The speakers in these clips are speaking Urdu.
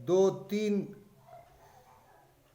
2-3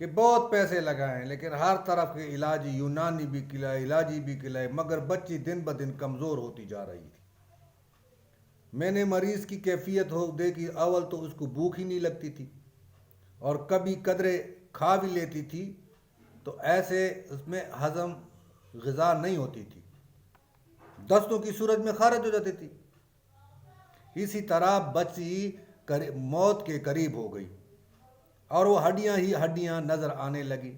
کہ بہت پیسے لگائیں لیکن ہر طرف کے علاجی یونانی بھی کھلائے علاجی بھی کھلائے مگر بچی دن بدن کمزور ہوتی جا رہی تھی۔ میں نے مریض کی کیفیت ہو دیکھی، اول تو اس کو بھوک ہی نہیں لگتی تھی اور کبھی قدرے کھا بھی لیتی تھی تو ایسے اس میں ہضم غذا نہیں ہوتی تھی، دستوں کی صورت میں خارج ہو جاتی تھی۔ اسی طرح بچی موت کے قریب ہو گئی اور وہ ہڈیاں ہی ہڈیاں نظر آنے لگی۔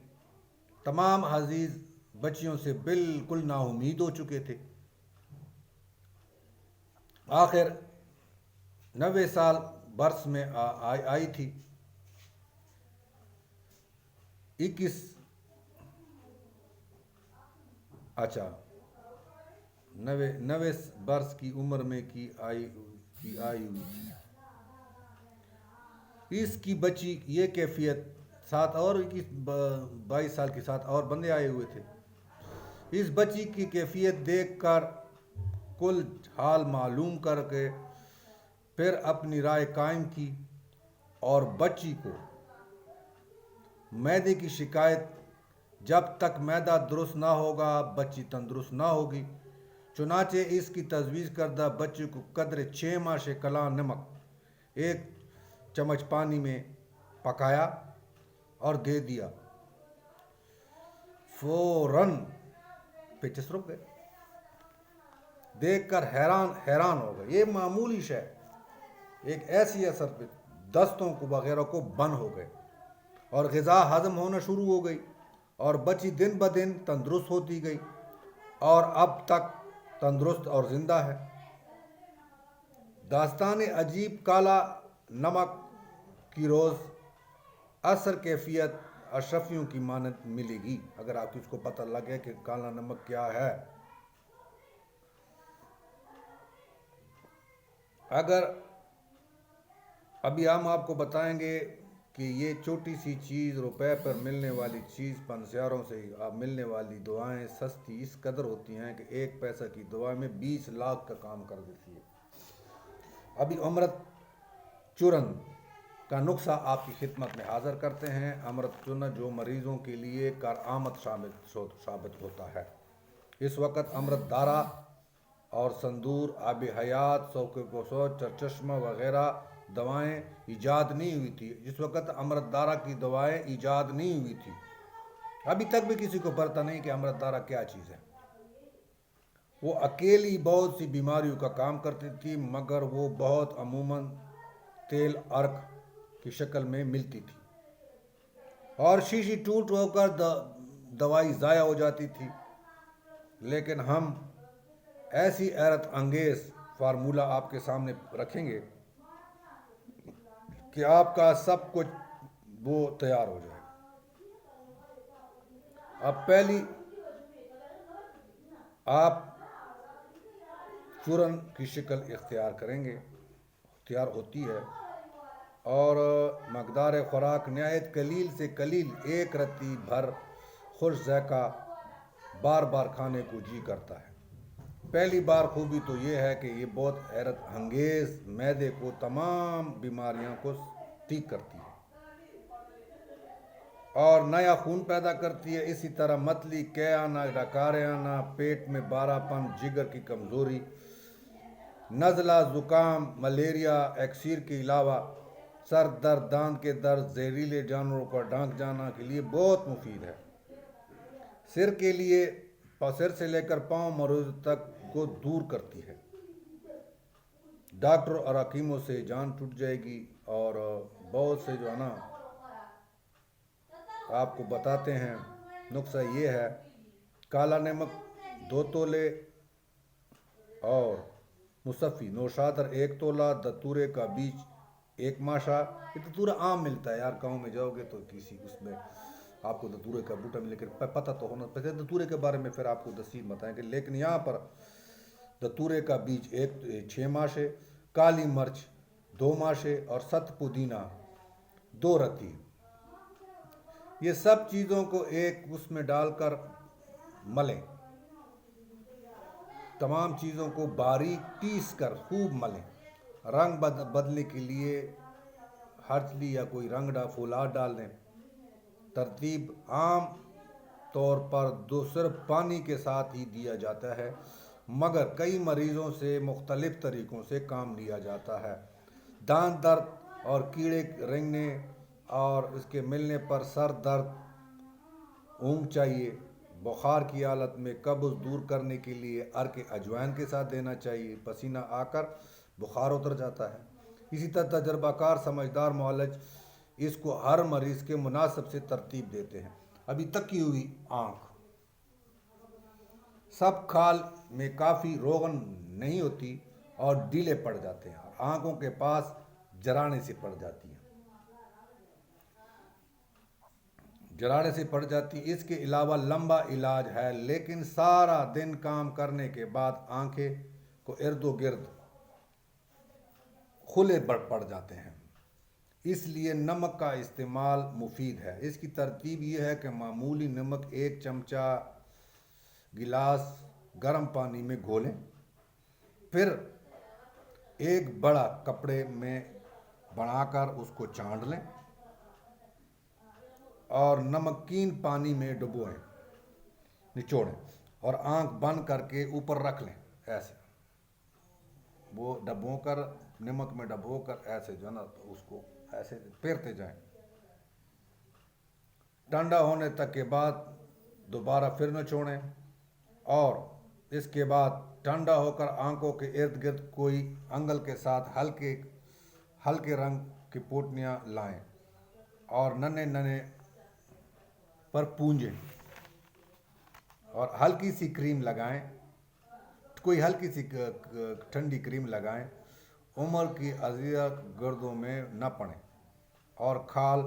تمام عزیز بچیوں سے بالکل نا امید ہو چکے تھے۔ آخر 90 سال برس میں آئی تھی۔ 21 90 برس کی عمر میں آئی ہوئی تھی۔ اس کی بچی یہ کیفیت 22 سال کے ساتھ اور بندے آئے ہوئے تھے۔ اس بچی کی کیفیت دیکھ کر کل حال معلوم کر کے پھر اپنی رائے قائم کی اور بچی کو معدے کی شکایت، جب تک معدہ درست نہ ہوگا بچی تندرست نہ ہوگی، چنانچہ اس کی تجویز کردہ بچی کو قدر 6 ماشے کلا نمک 1 چمچ پانی میں پکایا اور دے دیا۔ فوراً پیچس رک گئے، دیکھ کر حیران ہو گئے۔ یہ معمولی شے ایک ایسی اثر پہ دستوں کو وغیرہ کو بند ہو گئے اور غذا ہضم ہونا شروع ہو گئی اور بچی دن بدن تندرست ہوتی گئی اور اب تک تندرست اور زندہ ہے۔ داستان عجیب کالا نمک کی روز اثر کیفیت اشرفیوں کی مانند ملے گی اگر آپ اس کو پتہ لگے کہ کالا نمک کیا ہے۔ اگر ابھی ہم آپ کو بتائیں گے کہ یہ چھوٹی سی چیز روپے پر ملنے والی چیز پنسیاروں سے ملنے والی دعائیں سستی اس قدر ہوتی ہیں کہ 1 پیسہ کی دعا میں 20 لاکھ کا کام کر دیتی ہے۔ ابھی امرت چورن کا نسخہ آپ کی خدمت میں حاضر کرتے ہیں۔ امرت چورن جو مریضوں کے لیے کارآمد ثابت ہوتا ہے۔ اس وقت امرت دارا اور سندور، آب حیات، سوکھ کوسو، چشمہ وغیرہ دوائیں ایجاد نہیں ہوئی تھی۔ جس وقت امرت دارا کی دوائیں ایجاد نہیں ہوئی تھی، ابھی تک بھی کسی کو پتہ نہیں کہ امرت دارا کیا چیز ہے۔ وہ اکیلی بہت سی بیماریوں کا کام کرتی تھی مگر وہ بہت عموماً تیل عرق کی شکل میں ملتی تھی اور شیشی ٹوٹ ہو کر دوائی ضائع ہو جاتی تھی۔ لیکن ہم ایسی حیرت انگیز فارمولہ آپ کے سامنے رکھیں گے کہ آپ کا سب کچھ وہ تیار ہو جائے گا۔ اب پہلی آپ چورن کی شکل اختیار کریں گے، اختیار ہوتی ہے اور مقدار خوراک نہایت قلیل سے قلیل 1 رتی بھر خوش ذائقہ بار بار کھانے کو جی کرتا ہے۔ پہلی بار خوبی تو یہ ہے کہ یہ بہت حیرت انگیز معدے کو تمام بیماریوں کو ٹھیک کرتی ہے اور نیا خون پیدا کرتی ہے۔ اسی طرح متلی، قے آنا، ڈکارے آنا، پیٹ میں بارہ پن، جگر کی کمزوری، نزلہ، زکام، ملیریا، ایکسیر کے علاوہ سر درد، دانت کے درد، زہریلے جانوروں کا ڈنک جانا کے لیے بہت مفید ہے۔ سر کے لیے سر سے لے کر پاؤں مروڑ تک کو دور کرتی ہے۔ ڈاکٹر اور حکیموں سے جان ٹوٹ جائے گی اور بہت سے جو ہے نا آپ کو بتاتے ہیں۔ نسخہ یہ ہے: کالا نمک 2 تولے اور مصفی نوشادر 1 تولہ، دتورے کا بیج 1 ماشا۔ یہ دتورہ عام ملتا ہے یار، گاؤں میں جاؤ گے تو کسی اس میں آپ کو دتورے کا بوٹا ملے کہ پتہ تو ہونا پہلے دتورے کے بارے میں پھر آپ کو تفصیل بتائیں گے، لیکن یہاں پر دتورے کا بیج 6 ماشے، کالی مرچ 2 ماشے اور 7 پودینہ 2 رتی۔ یہ سب چیزوں کو ایک اس میں ڈال کر ملیں، تمام چیزوں کو باریک پیس کر خوب ملیں۔ رنگ بدلنے کے لیے ہرچلی یا کوئی رنگ فولاد ڈال دیں ترتیب عام طور پر صرف پانی کے ساتھ ہی دیا جاتا ہے، مگر کئی مریضوں سے مختلف طریقوں سے کام لیا جاتا ہے۔ دانت درد اور کیڑے رینگنے اور اس کے ملنے پر سر درد، اونگ چاہیے۔ بخار کی حالت میں قبض دور کرنے کے لیے عرق اجوائن کے ساتھ دینا چاہیے، پسینہ آ کر بخار اتر جاتا ہے۔ اسی طرح تجربہ کار سمجھدار معالج اس کو ہر مریض کے مناسب سے ترتیب دیتے ہیں۔ ابھی تکی ہوئی آنکھ، سب کھال میں کافی روغن نہیں ہوتی اور ڈھیلے پڑ جاتے ہیں اور آنکھوں کے پاس جرانے سے پڑ جاتی ہیں۔ اس کے علاوہ لمبا علاج ہے، لیکن سارا دن کام کرنے کے بعد آنکھیں کو ارد و گرد کھلے پڑ جاتے ہیں، اس لیے نمک کا استعمال مفید ہے۔ اس کی ترتیب یہ ہے کہ معمولی نمک 1 چمچہ گلاس گرم پانی میں گھولیں، پھر ایک بڑا کپڑے میں بنا کر اس کو چانڈ لیں اور نمکین پانی میں نچوڑیں اور آنکھ بند کر کے اوپر رکھ لیں۔ ایسے وہ ڈبو کر نمک میں ڈبو کر ایسے جو ہے نا اس کو ایسے پھیرتے جائیں، ٹھنڈا ہونے تک کے بعد دوبارہ پھر نچوڑیں اور اس کے بعد ٹھنڈا ہو کر آنکھوں کے ارد گرد کوئی انگل کے ساتھ ہلکے رنگ کی پوٹیاں لائیں اور ننے پر پونجیں اور ہلکی سی کریم لگائیں، کوئی ہلکی سی ٹھنڈی کریم لگائیں۔ عمر کی عذیت گردوں میں نہ پڑیں اور کھال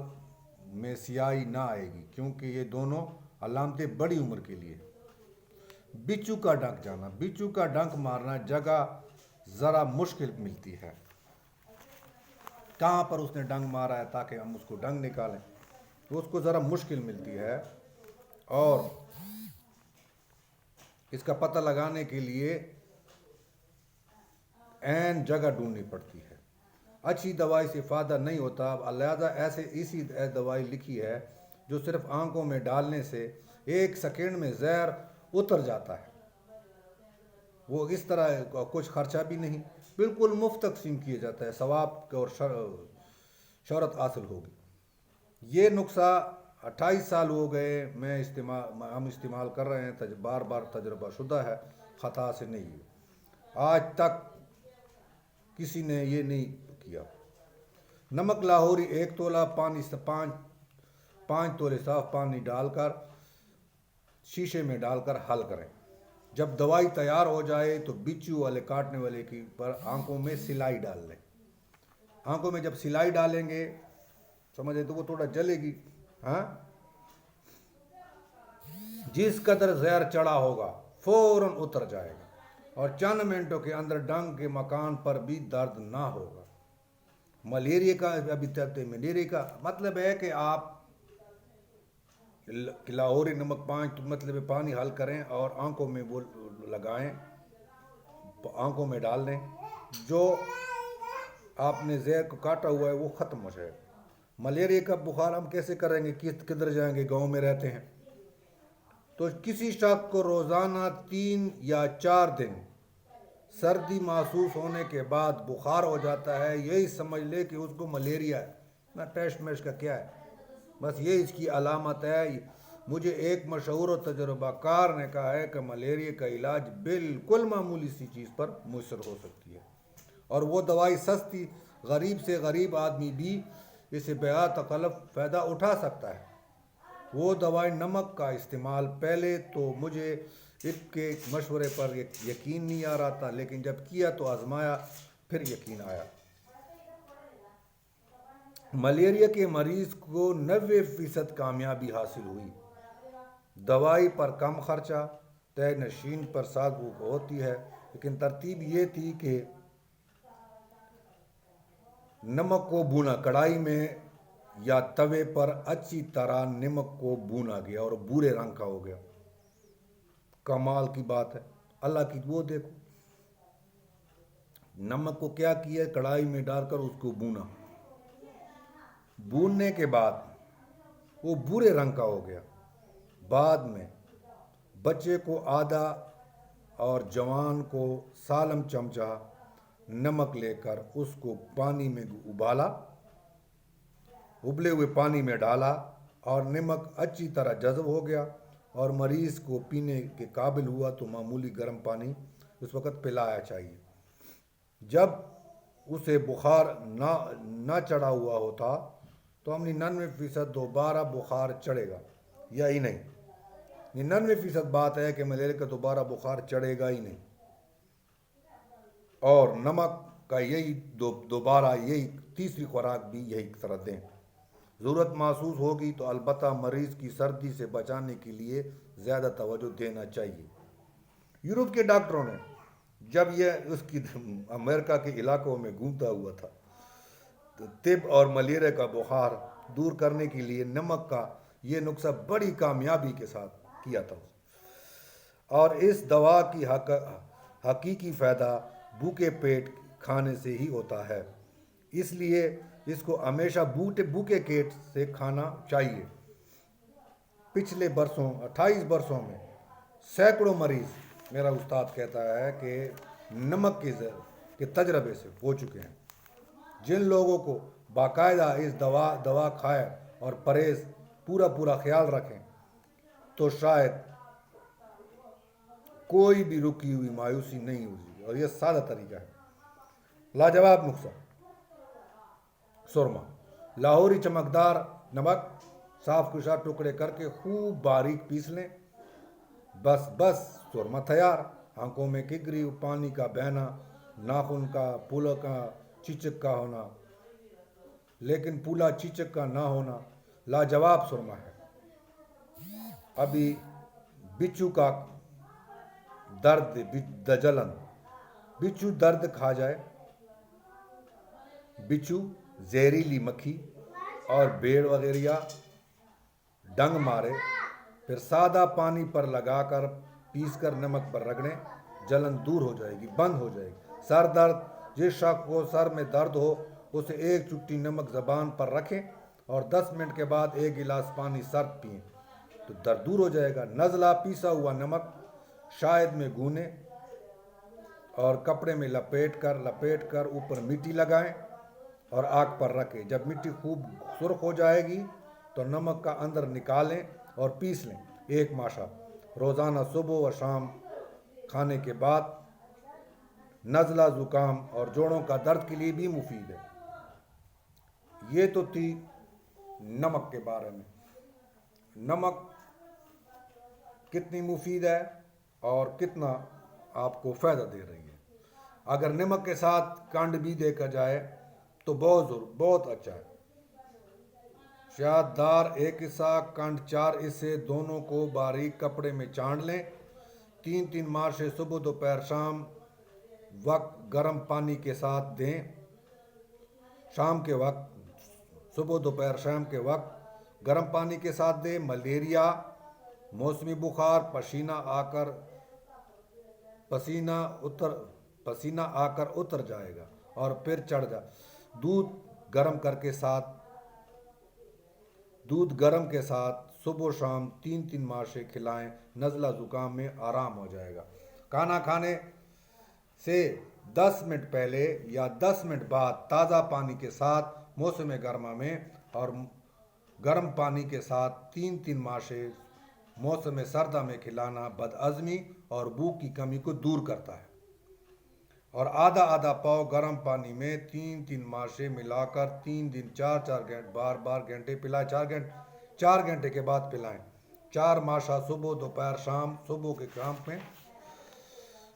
میں سیاہی نہ آئے گی، کیونکہ یہ دونوں علامتیں بڑی عمر کے لیے۔ بچھو کا ڈنک جانا، بچھو کا ڈنک مارنا جگہ ذرا مشکل ملتی ہے۔ کہاں پر اس نے ڈنک مارا ہے تاکہ ہم اس کو ڈنک نکالیں، تو اس کو ذرا مشکل ملتی ہے اور اس کا پتہ لگانے کے لیے عین جگہ ڈھونڈنی پڑتی ہے۔ اچھی دوائی سے فائدہ نہیں ہوتا، لہذا اسی دوائی لکھی ہے جو صرف آنکھوں میں ڈالنے سے 1 سیکنڈ میں زہر اتر جاتا ہے۔ وہ اس طرح کچھ خرچہ بھی نہیں، بالکل مفت تقسیم کیا جاتا ہے، ثواب اور شہرت حاصل ہوگی۔ یہ نسخہ 28 سال ہو گئے ہم استعمال کر رہے ہیں، بار بار تجربہ شدہ ہے، خطا سے نہیں ہے۔ آج تک کسی نے یہ نہیں کیا۔ نمک لاہوری 1 تولہ پانی سے 5 تولے صاف پانی ڈال کر شیشے میں ڈال کر حل کریں۔ جب دوائی تیار ہو جائے تو بچھو والے کاٹنے والے کی پر آنکھوں میں سلائی ڈال لیں۔ آنکھوں میں جب سلائی ڈالیں گے سمجھے تو وہ تھوڑا جلے گی، ہاں، جس قدر زہر چڑھا ہوگا فوراً اتر جائے گا اور چند منٹوں کے اندر ڈنک کے مکان پر بھی درد نہ ہوگا۔ ملیریا کا مطلب ہے کہ آپ لاہوری نمک 5 پانی حل کریں اور آنکھوں میں وہ لگائیں، آنکھوں میں ڈال دیں، جو آپ نے زہر کو کاٹا ہوا ہے وہ ختم ہو جائے۔ ملیریا کا بخار ہم کیسے کریں گے، کدھر جائیں گے، گاؤں میں رہتے ہیں تو کسی شخص کو روزانہ 3 یا 4 دن سردی محسوس ہونے کے بعد بخار ہو جاتا ہے، یہی سمجھ لے کہ اس کو ملیریا ہے، نہ ٹیسٹ میش کا کیا ہے، بس یہ اس کی علامت ہے۔ مجھے ایک مشہور و تجربہ کار نے کہا ہے کہ ملیریا کا علاج بالکل معمولی سی چیز پر میسر ہو سکتی ہے اور وہ دوائی سستی، غریب سے غریب آدمی بھی اسے بغیر تکلف فائدہ اٹھا سکتا ہے۔ وہ دوائی نمک کا استعمال، پہلے تو مجھے اس کے مشورے پر یقین نہیں آ رہا تھا، لیکن جب کیا تو آزمایا پھر یقین آیا۔ ملیریا کے مریض کو 90% کامیابی حاصل ہوئی۔ دوائی پر کم خرچہ، طے نشین پر سادگی ہوتی ہے، لیکن ترتیب یہ تھی کہ نمک کو بھونا کڑھائی میں یا توے پر اچھی طرح نمک کو بھونا گیا اور بھورے رنگ کا ہو گیا۔ کمال کی بات ہے، اللہ کی وہ دیکھو، نمک کو کیا کیا، کڑھائی میں ڈال کر اس کو بھونا، بھوننے کے بعد وہ بھورے رنگ کا ہو گیا۔ بعد میں بچے کو آدھا اور جوان کو سالم چمچہ نمک لے کر اس کو پانی میں ابالا، ابلے ہوئے پانی میں ڈالا اور نمک اچھی طرح جذب ہو گیا اور مریض کو پینے کے قابل ہوا تو معمولی گرم پانی اس وقت پلایا چاہیے۔ جب اسے بخار نہ چڑھا ہوا ہوتا تو ہم 99% دوبارہ بخار چڑھے گا یا ہی نہیں۔ 99% بات ہے کہ ملیریا کا دوبارہ بخار چڑھے گا ہی نہیں، اور نمک کا یہی دوبارہ یہی تیسری خوراک بھی یہی طرح دیں۔ ضرورت محسوس ہوگی تو البتہ مریض کی سردی سے بچانے کے لیے زیادہ توجہ دینا چاہیے۔ یورپ کے ڈاکٹروں نے جب یہ اس کی امریکہ کے علاقوں میں گھومتا ہوا تھا تو طب اور ملیریا کا بخار دور کرنے کے لیے نمک کا یہ نسخہ بڑی کامیابی کے ساتھ کیا تھا، اور اس دوا کی حقیقی فائدہ بھوکے پیٹ کھانے سے ہی ہوتا ہے، اس لیے اس کو ہمیشہ بھوکے پیٹ سے کھانا چاہیے۔ پچھلے 28 برسوں میں سینکڑوں مریض، میرا استاد کہتا ہے کہ نمک کے تجربے سے ہو چکے ہیں۔ جن لوگوں کو باقاعدہ اس دوا کھائے اور پرہیز پورا خیال رکھیں تو شاید کوئی بھی رکی ہوئی مایوسی نہیں ہوگی، اور یہ سادہ طریقہ ہے۔ لاجواب نسخہ: سرما، لاہوری چمکدار نمک، صاف کشا ٹکڑے کر کے خوب باریک پیس لیں، بس سرما تیار۔ آنکھوں میں کگری، پانی کا بہنا، ناخن کا پولا کا چیچک کا ہونا، لیکن پولا چیچک کا نہ ہونا لاجواب سرما ہے۔ ابھی بچھو کا درد، جلن، بچھو درد کھا جائے، بچھو، زہریلی مکھی اور بیڑ وغیرہ ڈنگ مارے، پھر سادہ پانی پر لگا کر پیس کر نمک پر رگڑیں، جلن دور ہو جائے گی، بند ہو جائے گی۔ سر درد، جس شخص کو سر میں درد ہو اسے 1 چٹکی نمک زبان پر رکھیں اور 10 منٹ کے بعد 1 گلاس پانی سرد پئیں تو درد دور ہو جائے گا۔ نزلہ، پیسا ہوا نمک شہد میں گونے اور کپڑے میں لپیٹ کر اوپر مٹی لگائیں اور آگ پر رکھیں۔ جب مٹی خوب سرخ ہو جائے گی تو نمک کا اندر نکالیں اور پیس لیں۔ 1 ماشا روزانہ صبح و شام کھانے کے بعد نزلہ، زکام اور جوڑوں کا درد کے لیے بھی مفید ہے۔ یہ تو تھی نمک کے بارے میں۔ نمک کتنی مفید ہے اور کتنا آپ کو فائدہ دے رہی ہے۔ اگر نمک کے ساتھ کنڈ بھی دیکھا جائے تو بہت اچھا ہے۔ شہد دار 1 حصہ، کنڈ 4 حصے، دونوں کو باریک کپڑے میں چاند لیں۔ 3 ماشے صبح دوپہر شام وقت گرم پانی کے ساتھ دیں۔ شام کے وقت، صبح دوپہر شام کے وقت گرم پانی کے ساتھ دیں۔ ملیریا، موسمی بخار، پسینہ آ کر اتر جائے گا اور پھر چڑھ جائے۔ دودھ گرم کے ساتھ صبح و شام 3 ماشے کھلائیں، نزلہ زکام میں آرام ہو جائے گا۔ کھانا کھانے سے 10 منٹ پہلے یا 10 منٹ بعد تازہ پانی کے ساتھ موسم گرما میں اور گرم پانی کے ساتھ 3 ماشے موسم سردہ میں کھلانا بدہضمی اور بھوک کی کمی کو دور کرتا ہے، اور آدھا پاؤ گرم پانی میں 3 ماشے ملا کر 3 دن 4 گھنٹے بار گھنٹے پلائیں، 4 گھنٹے کے بعد پلائیں۔ 4 ماشا صبح دوپہر شام، صبح کے کام میں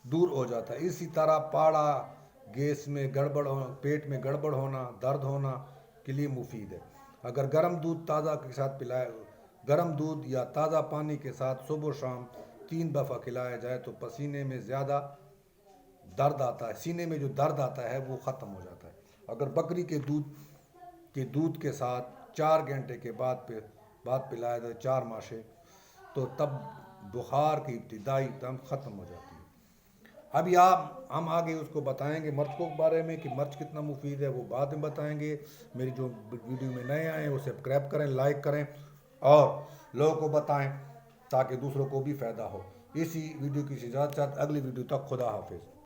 دور ہو جاتا ہے۔ اسی طرح پاڑا، گیس میں گڑبڑ ہونا، پیٹ میں گڑبڑ ہونا، درد ہونا کے لیے مفید ہے۔ اگر گرم دودھ یا تازہ پانی کے ساتھ صبح و شام 3 دفعہ کھلایا جائے تو سینے میں جو درد آتا ہے وہ ختم ہو جاتا ہے۔ اگر بکری کے دودھ کے ساتھ 4 گھنٹے کے بعد پلایا جائے 4 ماشے تو تب بخار کی ابتدائی دم ختم ہو جاتی ہے۔ ابھی ہم آگے اس کو بتائیں گے مرچ کے بارے میں کہ مرچ کتنا مفید ہے، وہ بعد میں بتائیں گے۔ میری جو ویڈیو میں نئے آئے ہیں وہ سبسکرائب کریں، لائک کریں اور لوگوں کو بتائیں تاکہ دوسروں کو بھی فائدہ ہو. اسی ویڈیو کی اجازت چاہتے، اگلی ویڈیو تک خدا حافظ.